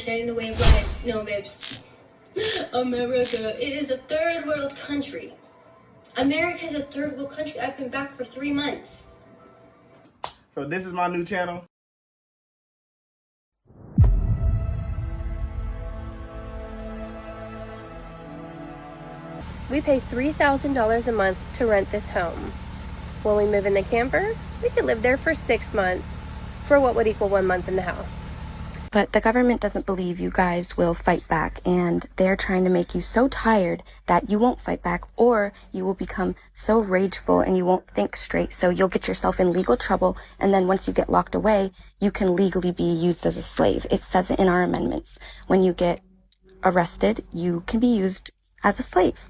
Standing in the way of life. No, babes. America is a third world country. America is a third world country. I've been back for 3 months. So this is my new channel. We pay $3,000 a month to rent this home. When we move in the camper, we could live there for 6 months for what would equal 1 month in the house. But the government doesn't believe you guys will fight back, and they're trying to make you so tired that you won't fight back, or you will become so rageful and you won't think straight, so you'll get yourself in legal trouble, and then once you get locked away, you can legally be used as a slave. It says it in our amendments. When you get arrested, you can be used as a slave.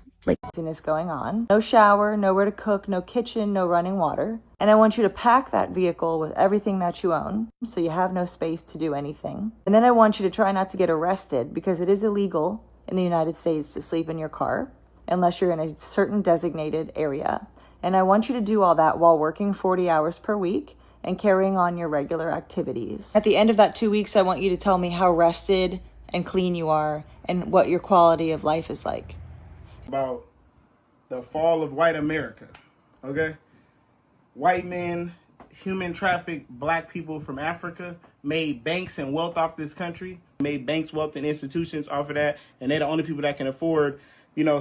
Is going on. No shower, nowhere to cook, no kitchen, no running water. And I want you to pack that vehicle with everything that you own, so you have no space to do anything. And then I want you to try not to get arrested, because it is illegal in the United States to sleep in your car unless you're in a certain designated area. And I want you to do all that while working 40 hours per week and carrying on your regular activities. At the end of that 2 weeks, I want you to tell me how rested and clean you are and what your quality of life is like. About the fall of white America, okay? White men, human trafficked black people from Africa, made banks and wealth off this country, made banks, wealth, and institutions off of that, and they're the only people that can afford,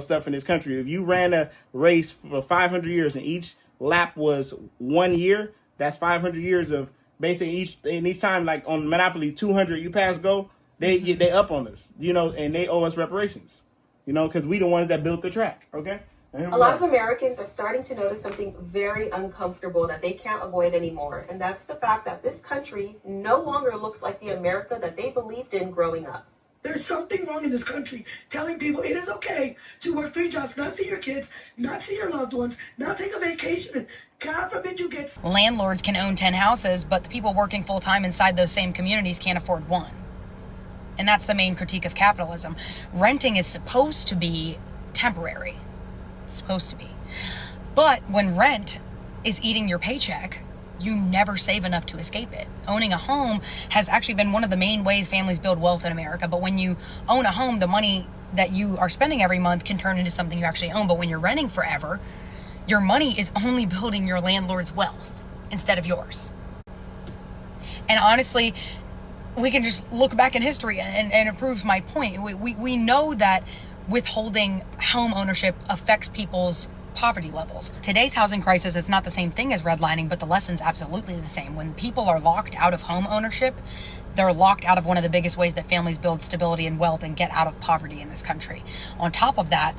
stuff in this country. If you ran a race for 500 years and each lap was 1 year, that's 500 years of basically each time, like on Monopoly, 200 you pass go, they up on us, and they owe us reparations. Because we the ones that built the track, okay? A lot of Americans are starting to notice something very uncomfortable that they can't avoid anymore, and that's the fact that this country no longer looks like the America that they believed in growing up. There's something wrong in this country telling people it is okay to work 3 jobs, not see your kids, not see your loved ones, not take a vacation, and God forbid you get... Landlords can own 10 houses, but the people working full-time inside those same communities can't afford one. And that's the main critique of capitalism. Renting is supposed to be temporary. Supposed to be. But when rent is eating your paycheck, you never save enough to escape it. Owning a home has actually been one of the main ways families build wealth in America. But when you own a home, the money that you are spending every month can turn into something you actually own. But when you're renting forever, your money is only building your landlord's wealth instead of yours. And honestly, we can just look back in history and it proves my point. We know that withholding home ownership affects people's poverty levels. Today's housing crisis is not the same thing as redlining, but the lesson's absolutely the same. When people are locked out of home ownership, they're locked out of one of the biggest ways that families build stability and wealth and get out of poverty in this country. On top of that,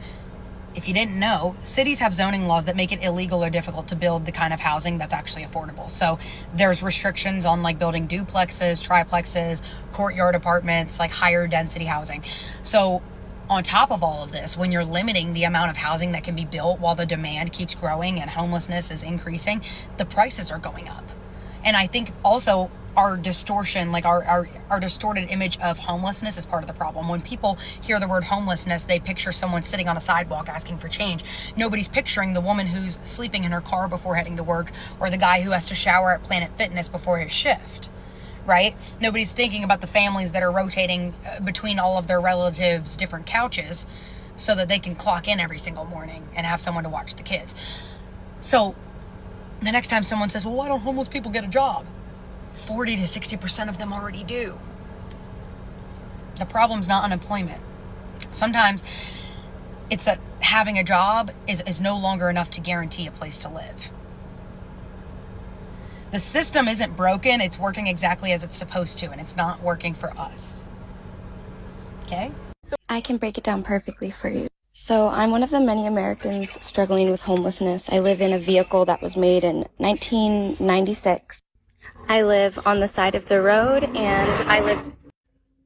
if you didn't know, cities have zoning laws that make it illegal or difficult to build the kind of housing that's actually affordable. So there's restrictions on like building duplexes, triplexes, courtyard apartments, like higher density housing. So on top of all of this, when you're limiting the amount of housing that can be built while the demand keeps growing and homelessness is increasing, the prices are going up. And I think also our distortion, like our distorted image of homelessness is part of the problem. When people hear the word homelessness, they picture someone sitting on a sidewalk asking for change. Nobody's picturing the woman who's sleeping in her car before heading to work, or the guy who has to shower at Planet Fitness before his shift, right? Nobody's thinking about the families that are rotating between all of their relatives' different couches so that they can clock in every single morning and have someone to watch the kids. So the next time someone says, well, why don't homeless people get a job? 40 to 60% of them already do. The problem's not unemployment. Sometimes it's that having a job is no longer enough to guarantee a place to live. The system isn't broken, it's working exactly as it's supposed to, and it's not working for us. Okay? I can break it down perfectly for you. So I'm one of the many Americans struggling with homelessness. I live in a vehicle that was made in 1996. I live on the side of the road, and I live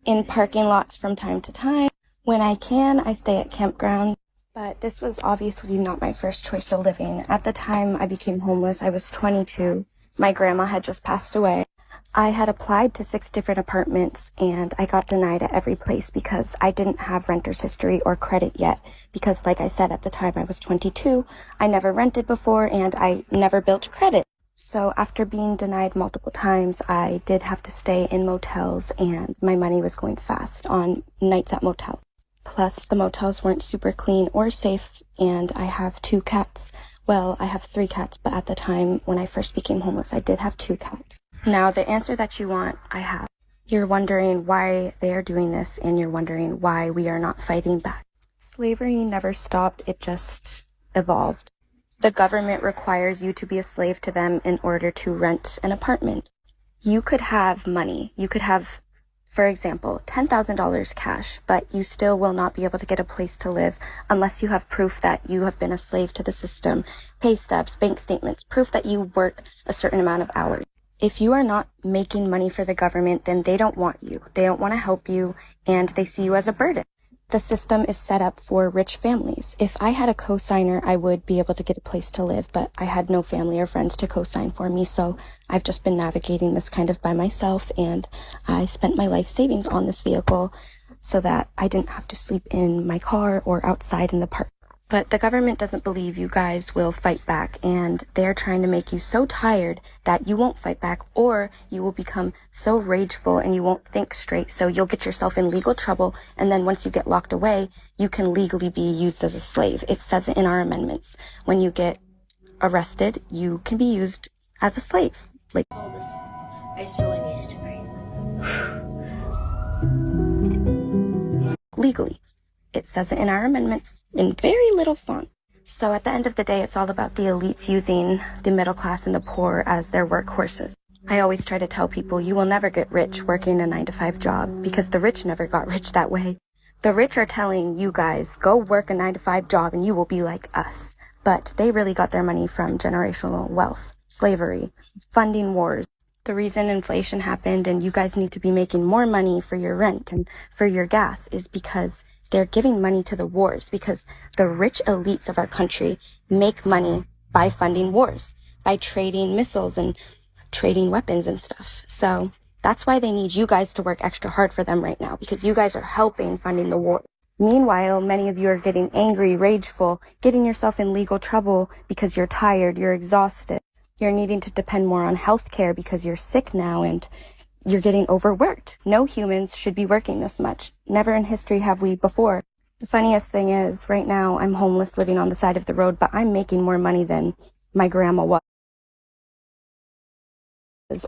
in parking lots from time to time. When I can, I stay at campgrounds. But this was obviously not my first choice of living. At the time I became homeless, I was 22. My grandma had just passed away. I had applied to 6 different apartments, and I got denied at every place because I didn't have renter's history or credit yet. Because like I said, at the time I was 22, I never rented before and I never built credit. So after being denied multiple times, I did have to stay in motels, and my money was going fast on nights at motels. Plus, the motels weren't super clean or safe, and I have 2 cats. Well, I have 3 cats, but at the time when I first became homeless, I did have 2 cats. Now, the answer that you want, I have. You're wondering why they are doing this, and you're wondering why we are not fighting back. Slavery never stopped, it just evolved. The government requires you to be a slave to them in order to rent an apartment. You could have money. You could have, for example, $10,000 cash, but you still will not be able to get a place to live unless you have proof that you have been a slave to the system, pay stubs, bank statements, proof that you work a certain amount of hours. If you are not making money for the government, then they don't want you. They don't want to help you, and they see you as a burden. The system is set up for rich families. If I had a cosigner, I would be able to get a place to live, but I had no family or friends to cosign for me, so I've just been navigating this kind of by myself, and I spent my life savings on this vehicle so that I didn't have to sleep in my car or outside in the park. But the government doesn't believe you guys will fight back, and they're trying to make you so tired that you won't fight back, or you will become so rageful and you won't think straight, so you'll get yourself in legal trouble, and then once you get locked away, you can legally be used as a slave. It says it in our amendments. When you get arrested, you can be used as a slave. Like, I just really needed to breathe. legally. It says it in our amendments in very little font. So at the end of the day, it's all about the elites using the middle class and the poor as their workhorses. I always try to tell people you will never get rich working a 9-to-5 job because the rich never got rich that way. The rich are telling you guys, go work a 9-to-5 job and you will be like us. But they really got their money from generational wealth, slavery, funding wars. The reason inflation happened and you guys need to be making more money for your rent and for your gas is because they're giving money to the wars, because the rich elites of our country make money by funding wars, by trading missiles and trading weapons and stuff. So that's why they need you guys to work extra hard for them right now, because you guys are helping funding the war. Meanwhile, many of you are getting angry, rageful, getting yourself in legal trouble because you're tired, you're exhausted. You're needing to depend more on healthcare because you're sick now and you're getting overworked. No humans should be working this much. Never in history have we before. The funniest thing is, right now, I'm homeless living on the side of the road, but I'm making more money than my grandma was,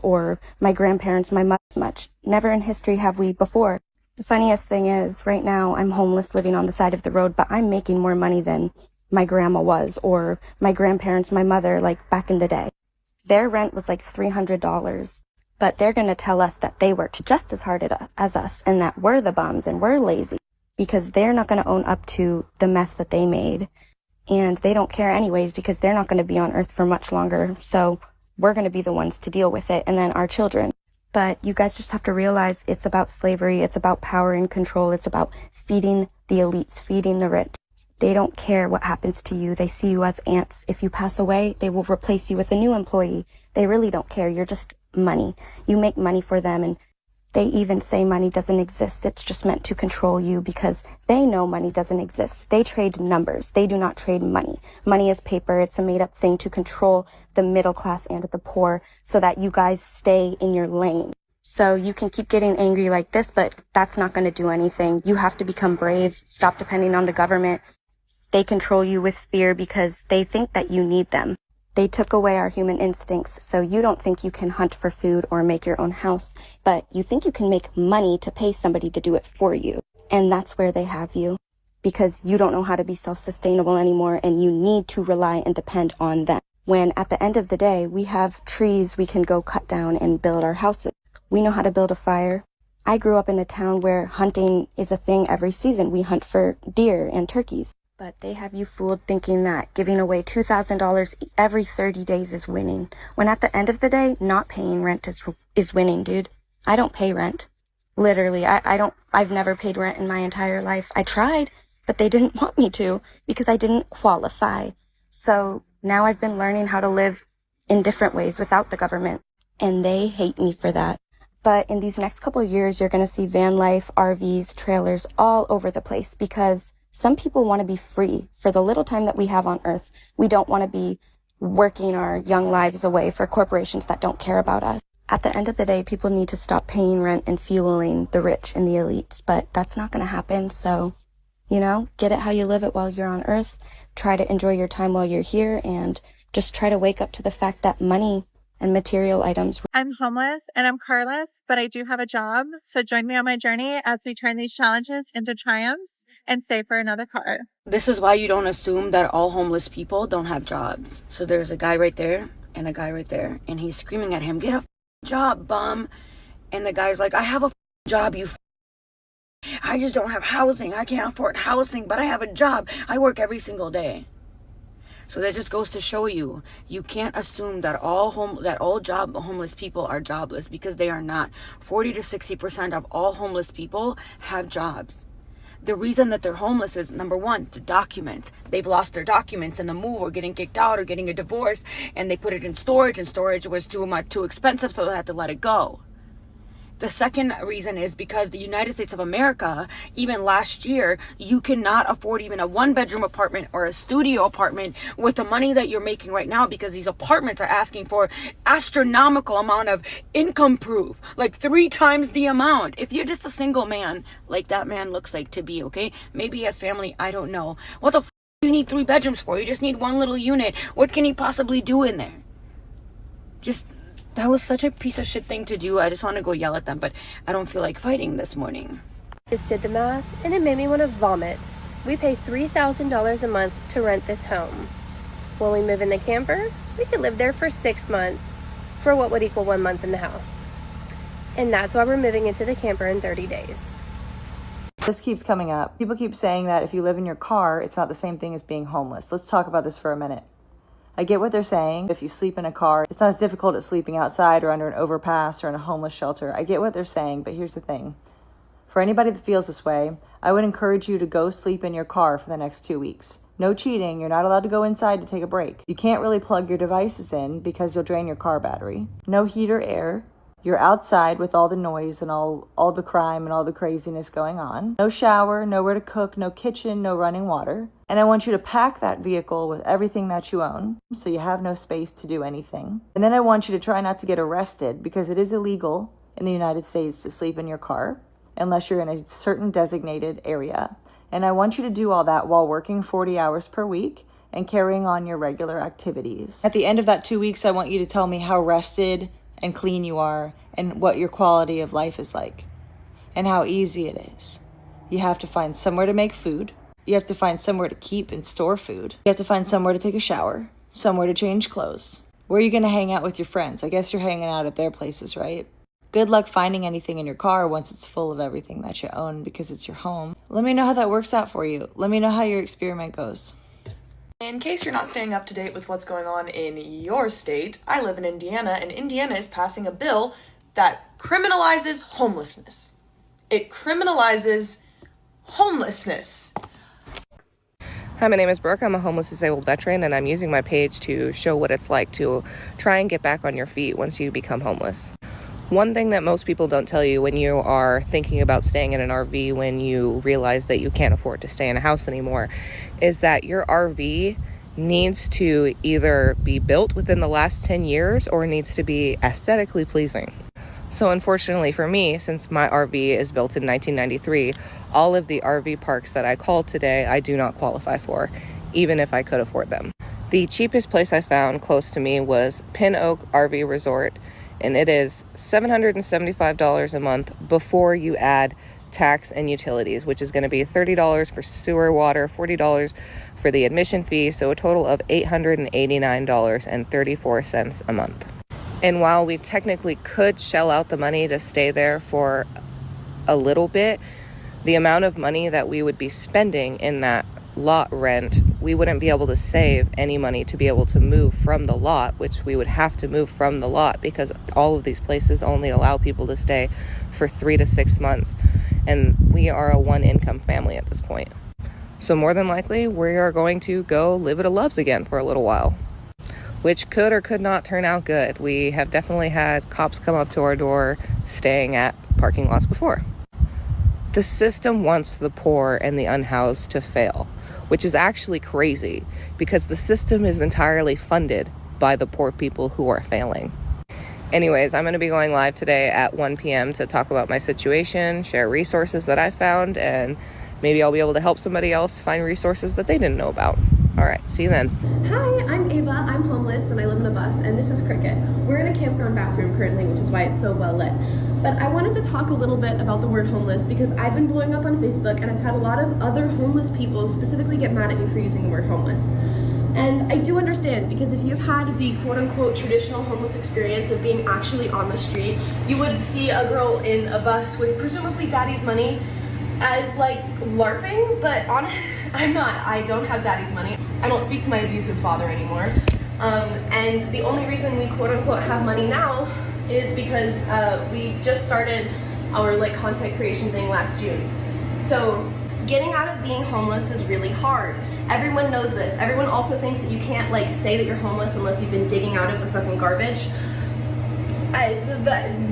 or my grandparents, my mother's much. Never in history have we before. The funniest thing is, right now, I'm homeless living on the side of the road, but I'm making more money than my grandma was, or my grandparents, my mother, like back in the day. Their rent was like $300. But they're going to tell us that they worked just as hard as us and that we're the bums and we're lazy because they're not going to own up to the mess that they made. And they don't care anyways because they're not going to be on Earth for much longer. So we're going to be the ones to deal with it, and then our children. But you guys just have to realize it's about slavery. It's about power and control. It's about feeding the elites, feeding the rich. They don't care what happens to you. They see you as ants. If you pass away, they will replace you with a new employee. They really don't care. You're just money. You make money for them, and they even say money doesn't exist. It's just meant to control you because they know money doesn't exist. They trade numbers. They do not trade money. Money is paper. It's a made-up thing to control the middle class and the poor so that you guys stay in your lane. So you can keep getting angry like this, but that's not going to do anything. You have to become brave. Stop depending on the government. They control you with fear because they think that you need them. They took away our human instincts, so you don't think you can hunt for food or make your own house, but you think you can make money to pay somebody to do it for you. And that's where they have you, because you don't know how to be self-sustainable anymore and you need to rely and depend on them. When at the end of the day, we have trees we can go cut down and build our houses. We know how to build a fire. I grew up in a town where hunting is a thing every season. We hunt for deer and turkeys. But they have you fooled thinking that giving away $2,000 every 30 days is winning. When at the end of the day, not paying rent is winning, dude. I don't pay rent. Literally, I've never paid rent in my entire life. I tried, but they didn't want me to because I didn't qualify. So now I've been learning how to live in different ways without the government, and they hate me for that. But in these next couple of years, you're going to see van life, RVs, trailers all over the place because some people want to be free for the little time that we have on Earth. We don't want to be working our young lives away for corporations that don't care about us. At the end of the day, people need to stop paying rent and fueling the rich and the elites, but that's not going to happen. So, get it how you live it while you're on earth. Try to enjoy your time while you're here, and just try to wake up to the fact that money and material items. I'm homeless and I'm carless, but I do have a job. So join me on my journey as we turn these challenges into triumphs and save for another car. This is why you don't assume that all homeless people don't have jobs. So there's a guy right there and a guy right there, and he's screaming at him, "Get a job, bum." And the guy's like, "I have a job, you I just don't have housing. I can't afford housing, but I have a job. I work every single day." So that just goes to show you, you can't assume that all homeless people are jobless, because they are not. 40 to 60% of all homeless people have jobs. The reason that they're homeless is, number one, the documents. They've lost their documents in the move, or getting kicked out, or getting a divorce, and they put it in storage, and storage was too expensive, so they had to let it go. The second reason is because the United States of America, even last year, you cannot afford even a 1-bedroom apartment or a studio apartment with the money that you're making right now, because these apartments are asking for astronomical amount of income proof, like 3 times the amount. If you're just a single man, like that man looks like to be, okay? Maybe he has family, I don't know. What the do you need 3 bedrooms for? You just need 1 little unit. What can he possibly do in there? That was such a piece of shit thing to do. I just want to go yell at them, but I don't feel like fighting this morning. Just did the math, and it made me want to vomit. We pay $3,000 a month to rent this home. When we move in the camper, we could live there for 6 months for what would equal 1 month in the house. And that's why we're moving into the camper in 30 days. This keeps coming up. People keep saying that if you live in your car, it's not the same thing as being homeless. Let's talk about this for a minute. I get what they're saying. If you sleep in a car, it's not as difficult as sleeping outside or under an overpass or in a homeless shelter. I get what they're saying, but here's the thing. For anybody that feels this way, I would encourage you to go sleep in your car for the next 2 weeks. No cheating. You're not allowed to go inside to take a break. You can't really plug your devices in because you'll drain your car battery. No heat or air. You're outside with all the noise and all the crime and all the craziness going on. No shower, nowhere to cook, no kitchen, no running water. And I want you to pack that vehicle with everything that you own, so you have no space to do anything. And then I want you to try not to get arrested, because it is illegal in the United States to sleep in your car unless you're in a certain designated area. And I want you to do all that while working 40 hours per week and carrying on your regular activities. At the end of that 2 weeks, I want you to tell me how rested and clean you are, and what your quality of life is like, and how easy it is. You have to find somewhere to make food. You have to find somewhere to keep and store food. You have to find somewhere to take a shower, somewhere to change clothes. Where are you going to hang out with your friends? I guess you're hanging out at their places, right? Good luck finding anything in your car once it's full of everything that you own, because it's your home. Let me know how that works out for you. Let me know how your experiment goes. In case you're not staying up to date with what's going on in your state, I live in Indiana, and Indiana is passing a bill that criminalizes homelessness. It criminalizes homelessness. Hi, my name is Brooke. I'm a homeless disabled veteran, and I'm using my page to show what it's like to try and get back on your feet once you become homeless. One thing that most people don't tell you when you are thinking about staying in an RV, when you realize that you can't afford to stay in a house anymore, is that your RV needs to either be built within the last 10 years or needs to be aesthetically pleasing. So unfortunately for me, since my RV is built in 1993, all of the RV parks that I called today, I do not qualify for, even if I could afford them. The cheapest place I found close to me was Pin Oak RV Resort, and it is $775 a month before you add tax and utilities, which is going to be $30 for sewer water, $40 for the admission fee, so a total of $889.34 a month. And while we technically could shell out the money to stay there for a little bit, the amount of money that we would be spending in that lot rent, we wouldn't be able to save any money to be able to move from the lot, which we would have to move from the lot because all of these places only allow people to stay for 3 to 6 months. And we are a one-income family at this point. So more than likely, we are going to go live at a Love's again for a little while, which could or could not turn out good. We have definitely had cops come up to our door staying at parking lots before. The system wants the poor and the unhoused to fail, which is actually crazy because the system is entirely funded by the poor people who are failing. Anyways, I'm going to be going live today at 1 p.m. to talk about my situation, share resources that I found, and maybe I'll be able to help somebody else find resources that they didn't know about. All right, see you then. Hi, I'm Ava. I'm homeless and I live in a bus, and this is Cricket. We're in a campground bathroom currently, which is why it's so well lit. But I wanted to talk a little bit about the word homeless because I've been blowing up on Facebook and I've had a lot of other homeless people specifically get mad at me for using the word homeless. And I do understand, because if you've had the quote-unquote traditional homeless experience of being actually on the street, you would see a girl in a bus with presumably daddy's money as like LARPing, but I'm not. I don't have daddy's money. I don't speak to my abusive father anymore. And the only reason we quote-unquote have money now is because we just started our like content creation thing last June. So getting out of being homeless is really hard. Everyone knows this. Everyone also thinks that you can't like say that you're homeless unless you've been digging out of the fucking garbage.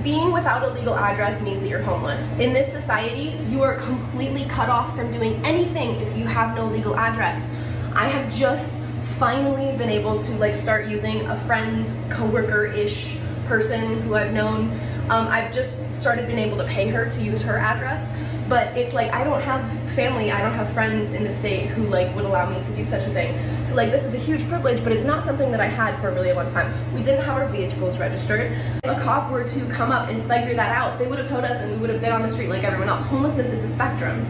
Being without a legal address means that you're homeless. In this society, you are completely cut off from doing anything if you have no legal address. I have just finally been able to like start using a friend, coworker-ish person who I've known. I've just started being able to pay her to use her address, but it's like I don't have family, I don't have friends in the state who like would allow me to do such a thing. So like this is a huge privilege, but it's not something that I had for a really long time. We didn't have our vehicles registered. If a cop were to come up and figure that out, they would have told us and we would have been on the street like everyone else. Homelessness is a spectrum.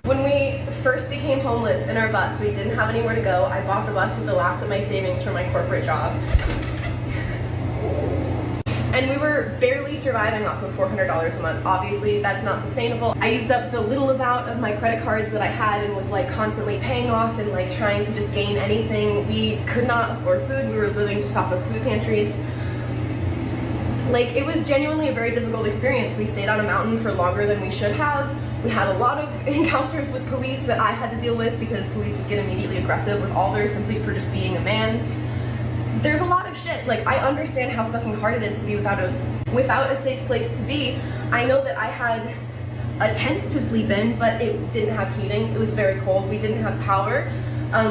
When we first became homeless in our bus, we didn't have anywhere to go. I bought the bus with the last of my savings from my corporate job. And we were barely surviving off of $400 a month. Obviously, that's not sustainable. I used up the little amount of my credit cards that I had and was like constantly paying off and like trying to just gain anything. We could not afford food. We were living just off of food pantries. Like, it was genuinely a very difficult experience. We stayed on a mountain for longer than we should have. We had a lot of encounters with police that I had to deal with because police would get immediately aggressive with Alder simply for just being a man. There's a lot of shit. Like, I understand how fucking hard it is to be without a safe place to be. I know that I had a tent to sleep in, but it didn't have heating. It was very cold. We didn't have power.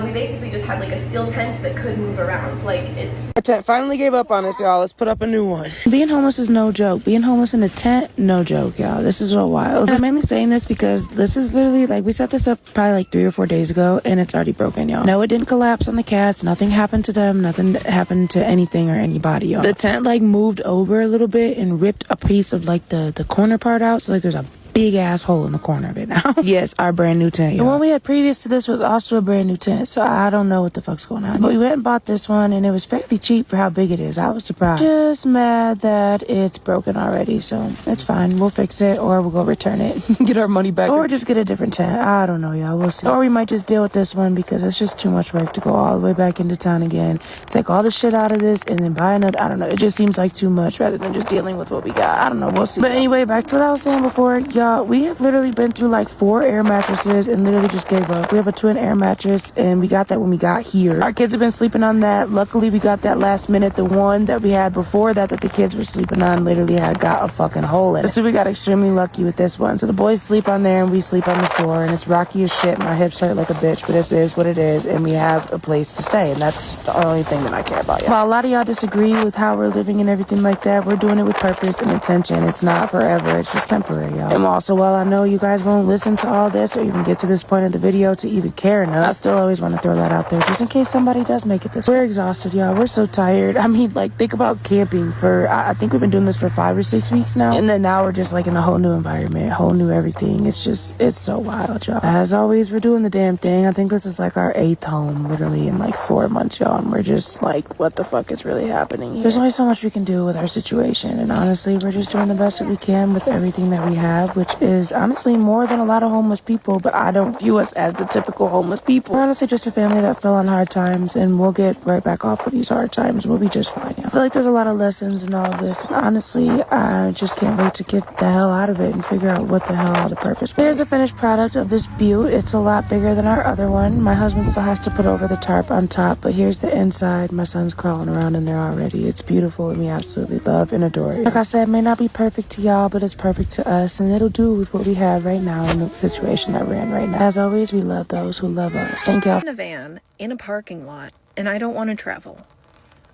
We basically just had like a steel tent that could move around. Like, it's... Our tent finally gave up on us, y'all. Let's put up a new one. Being homeless is no joke. Being homeless in a tent, no joke, y'all. This is real wild. I'm mainly saying this because this is literally, like, we set this up probably like 3 or 4 days ago, and it's already broken, y'all. No, it didn't collapse on the cats. Nothing happened to them. Nothing happened to anything or anybody, y'all. The tent, like, moved over a little bit and ripped a piece of, like, the corner part out. So, like, there's a big ass hole in the corner of it now. Yes, our brand new tent, y'all. The one we had previous to this was also a brand new tent, so I don't know what the fuck's going on. But we went and bought this one, and it was fairly cheap for how big it is. I was surprised. Just mad that it's broken already, so it's fine. We'll fix it, or we'll go return it, get our money back, or just get a different tent. I don't know, y'all. We'll see. Or we might just deal with this one because it's just too much work to go all the way back into town again, take all the shit out of this, and then buy another. I don't know. It just seems like too much rather than just dealing with what we got. I don't know. We'll see. But anyway, back to what I was saying before, y'all. We have literally been through like 4 air mattresses and literally just gave up. We have a twin air mattress and we got that when we got here. Our kids have been sleeping on that. Luckily we got that last minute. The one that we had before that the kids were sleeping on literally had got a fucking hole in it. So we got extremely lucky with this one. So the boys sleep on there and we sleep on the floor, and it's rocky as shit. My hips hurt like a bitch, but it is what it is, and we have a place to stay, and that's the only thing that I care about. While a lot of y'all disagree with how we're living and everything like that, we're doing it with purpose and intention. It's not forever. It's just temporary, y'all. And also, while I know you guys won't listen to all this or even get to this point of the video to even care enough, I still always want to throw that out there just in case somebody does make it this way. We're exhausted, y'all. We're so tired. I mean, like, think about camping for, I think we've been doing this for 5 or 6 weeks now, and then now we're just like in a whole new environment, whole new everything. It's so wild, y'all. As always, we're doing the damn thing. I think this is like our 8th home literally in like 4 months, y'all, and we're just like, what the fuck is really happening here? There's only so much we can do with our situation, and honestly, we're just doing the best that we can with everything that we have, which is honestly more than a lot of homeless people, but I don't view us as the typical homeless people. We're honestly just a family that fell on hard times, and we'll get right back off of these hard times. We'll be just fine. I feel like there's a lot of lessons in all of this, and honestly, I just can't wait to get the hell out of it and figure out what the hell all the purpose was. Here's the finished product of this butte. It's a lot bigger than our other one. My husband still has to put over the tarp on top, but here's the inside. My son's crawling around in there already. It's beautiful, and we absolutely love and adore it. Like I said, it may not be perfect to y'all, but it's perfect to us, and it'll we'll do with what we have right now in the situation that we're in right now. As always, we love those who love us. Thank y'all. In a van, in a parking lot, and I don't want to travel.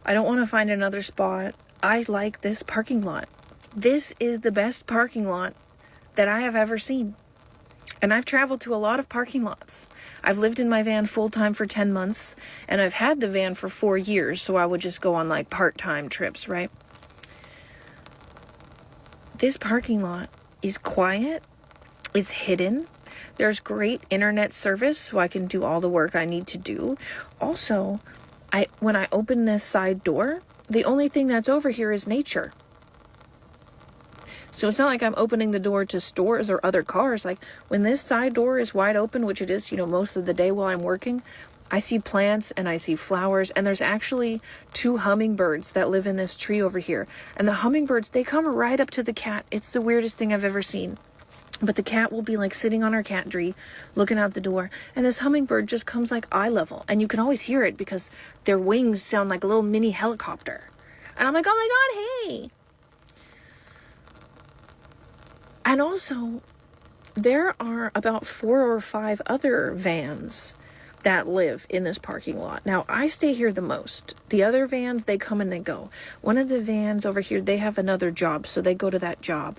I don't want to find another spot. I like this parking lot. This is the best parking lot that I have ever seen. And I've traveled to a lot of parking lots. I've lived in my van full-time for 10 months, and I've had the van for 4 years, so I would just go on like part-time trips, right? This parking lot is quiet. It's hidden. There's great internet service, so I can do all the work I need to do. Also, when I open this side door, the only thing that's over here is nature. So it's not like I'm opening the door to stores or other cars. Like when this side door is wide open, which it is, most of the day while I'm working, I see plants and I see flowers, and there's actually 2 hummingbirds that live in this tree over here. And the hummingbirds, they come right up to the cat. It's the weirdest thing I've ever seen. But the cat will be like sitting on her cat tree, looking out the door, and this hummingbird just comes like eye level. And you can always hear it because their wings sound like a little mini helicopter. And I'm like, oh my God, hey. And also, there are about 4 or 5 other vans that live in this parking lot. Now, I stay here the most. The other vans, they come and they go. One of the vans over here, they have another job, so they go to that job.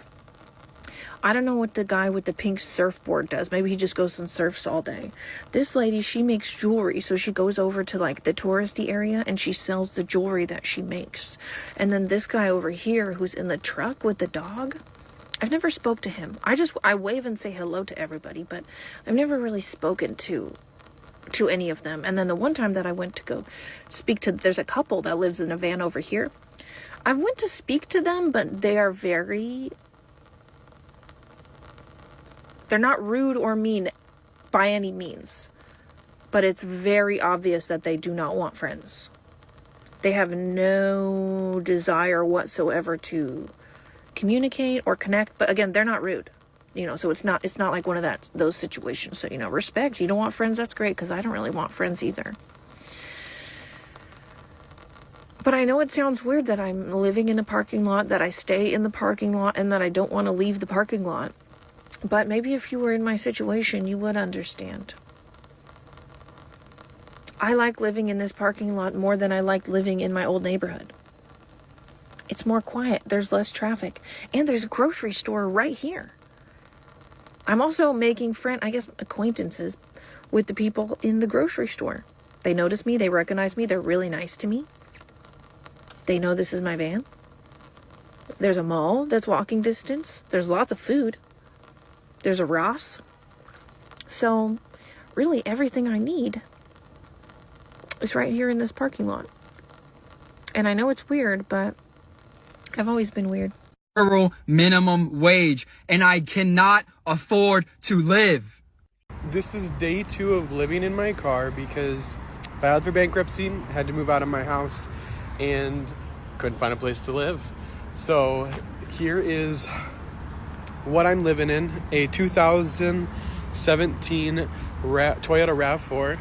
I don't know what the guy with the pink surfboard does. Maybe he just goes and surfs all day. This lady, she makes jewelry, so she goes over to like the touristy area and she sells the jewelry that she makes. And then this guy over here who's in the truck with the dog, I've never spoke to him. I wave and say hello to everybody, but I've never really spoken to any of them. And then the one time that I went to go speak to, there's a couple that lives in a van over here. I went to speak to them, but they're not rude or mean by any means, but it's very obvious that they do not want friends. They have no desire whatsoever to communicate or connect, but again, they're not rude, so it's not like one of those situations. So, respect. You don't want friends, that's great, because I don't really want friends either. But I know it sounds weird that I'm living in a parking lot, that I stay in the parking lot, and that I don't want to leave the parking lot. But maybe if you were in my situation, you would understand. I like living in this parking lot more than I liked living in my old neighborhood. It's more quiet, there's less traffic, and there's a grocery store right here. I'm also making acquaintances with the people in the grocery store. They notice me, they recognize me, they're really nice to me. They know this is my van. There's a mall that's walking distance. There's lots of food. There's a Ross. So, really everything I need is right here in this parking lot. And I know it's weird, but I've always been weird. Federal minimum wage, and I cannot afford to live. This is day 2 of living in my car because I filed for bankruptcy, had to move out of my house, and couldn't find a place to live. So here is what I'm living in, a 2017 Toyota RAV4.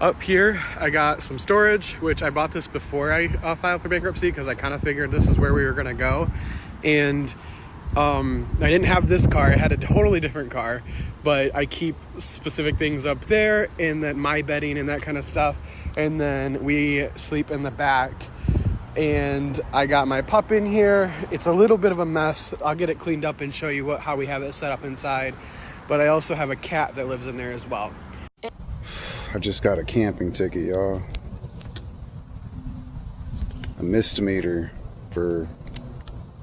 Up here, I got some storage, which I bought this before I filed for bankruptcy because I kind of figured this is where we were going to go. And I didn't have this car. I had a totally different car, but I keep specific things up there, and then my bedding and that kind of stuff. And then we sleep in the back. And I got my pup in here. It's a little bit of a mess. I'll get it cleaned up and show you how we have it set up inside. But I also have a cat that lives in there as well. I just got a camping ticket, y'all. A misdemeanor for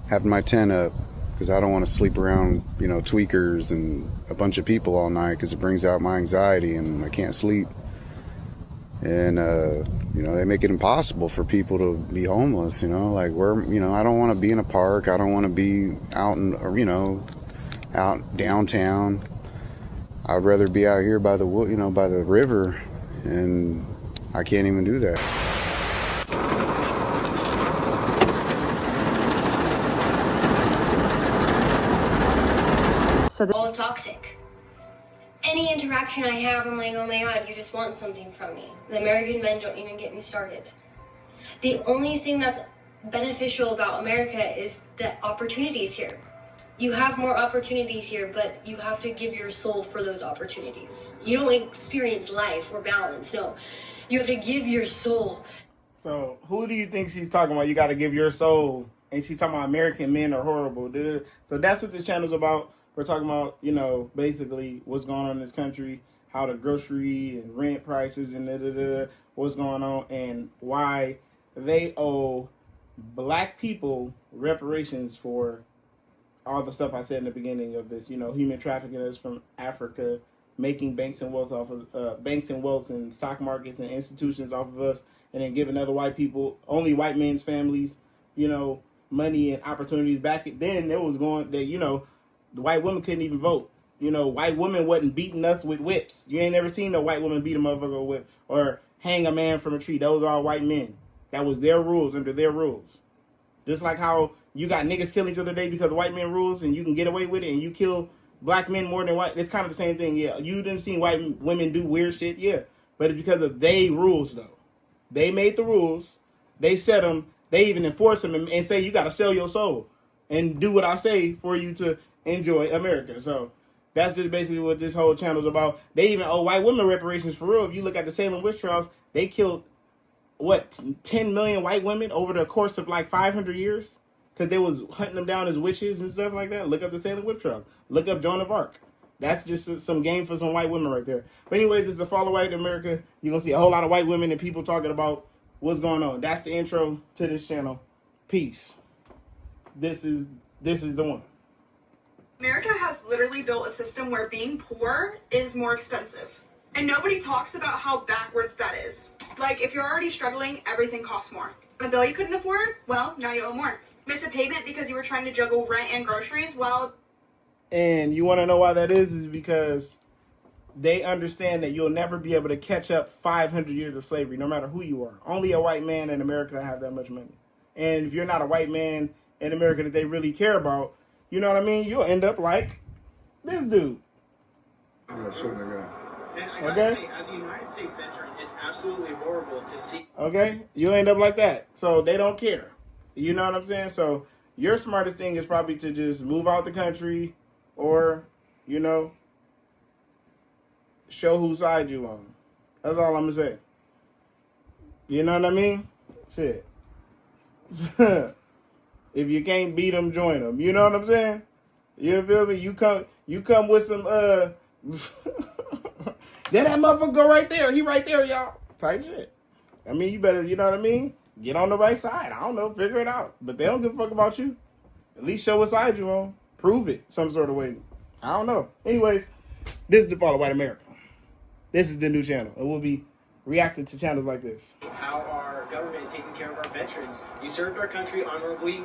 having my tent up because I don't want to sleep around, tweakers and a bunch of people all night because it brings out my anxiety and I can't sleep. And, they make it impossible for people to be homeless, like where, I don't want to be in a park. I don't want to be out out downtown. I'd rather be out here by the by the river, and I can't even do that. All toxic. Any interaction I have, I'm like, oh my God, you just want something from me. The American men don't even get me started. The only thing that's beneficial about America is the opportunities here. You have more opportunities here, but you have to give your soul for those opportunities. You don't experience life or balance. No, you have to give your soul. So who do you think she's talking about? You got to give your soul. And she's talking about American men are horrible. So that's what this channel's about. We're talking about, you know, basically what's going on in this country, how the grocery and rent prices and what's going on, and why they owe black people reparations for all the stuff I said in the beginning of this. You know, human trafficking us from Africa, making banks and wealth off of banks and wealth and stock markets and institutions off of us, and then giving other white people, only white men's families, you know, money and opportunities. Back then, it was going that, you know, the white women couldn't even vote. You know, white women wasn't beating us with whips. You ain't never seen no white woman beat a motherfucker with a whip or hang a man from a tree. Those are all white men. That was their rules under their rules. Just like how you got niggas killing each other today because of white men rules and you can get away with it, and you kill black men more than white. It's kind of the same thing. Yeah, you didn't see white women do weird shit. Yeah, but it's because of they rules though. They made the rules. They set them. They even enforce them and say you got to sell your soul and do what I say for you to enjoy America. So that's just basically what this whole channel is about. They even owe white women reparations for real. If you look at the Salem witch trials, they killed, what, 10 million white women over the course of like 500 years? Because they was hunting them down as witches and stuff like that. Look up the Salem witch trial. Look up Joan of Arc. That's just some game for some white women right there. But anyways, it's a Follow White America. You're going to see a whole lot of white women and people talking about what's going on. That's the intro to this channel. Peace. This is the one. America has literally built a system where being poor is more expensive. And nobody talks about how backwards that is. Like, if you're already struggling, everything costs more. A bill you couldn't afford? Well, now you owe more. Miss a payment because you were trying to juggle rent and groceries? Well... And you want to know why that is because they understand that you'll never be able to catch up 500 years of slavery, no matter who you are. Only a white man in America will have that much money. And if you're not a white man in America that they really care about, you know what I mean? You'll end up like this dude. Yeah, sure they got. And I gotta say, as a United States veteran, it's absolutely horrible to see. Okay? You'll end up like that. So they don't care. You know what I'm saying? So your smartest thing is probably to just move out the country or, you know, show whose side you on. That's all I'm going to say. You know what I mean? Shit. If you can't beat them, join them. You know what I'm saying? You feel me? You come with some that motherfucker go right there. He right there, y'all. Type shit. I mean, you better, you know what I mean? Get on the right side. I don't know. Figure it out. But they don't give a fuck about you. At least show what side you on. Prove it some sort of way. I don't know. Anyways, this is the Follow White America. This is the new channel. And we'll be reacting to channels like this. How our government is taking care of our veterans. You served our country honorably.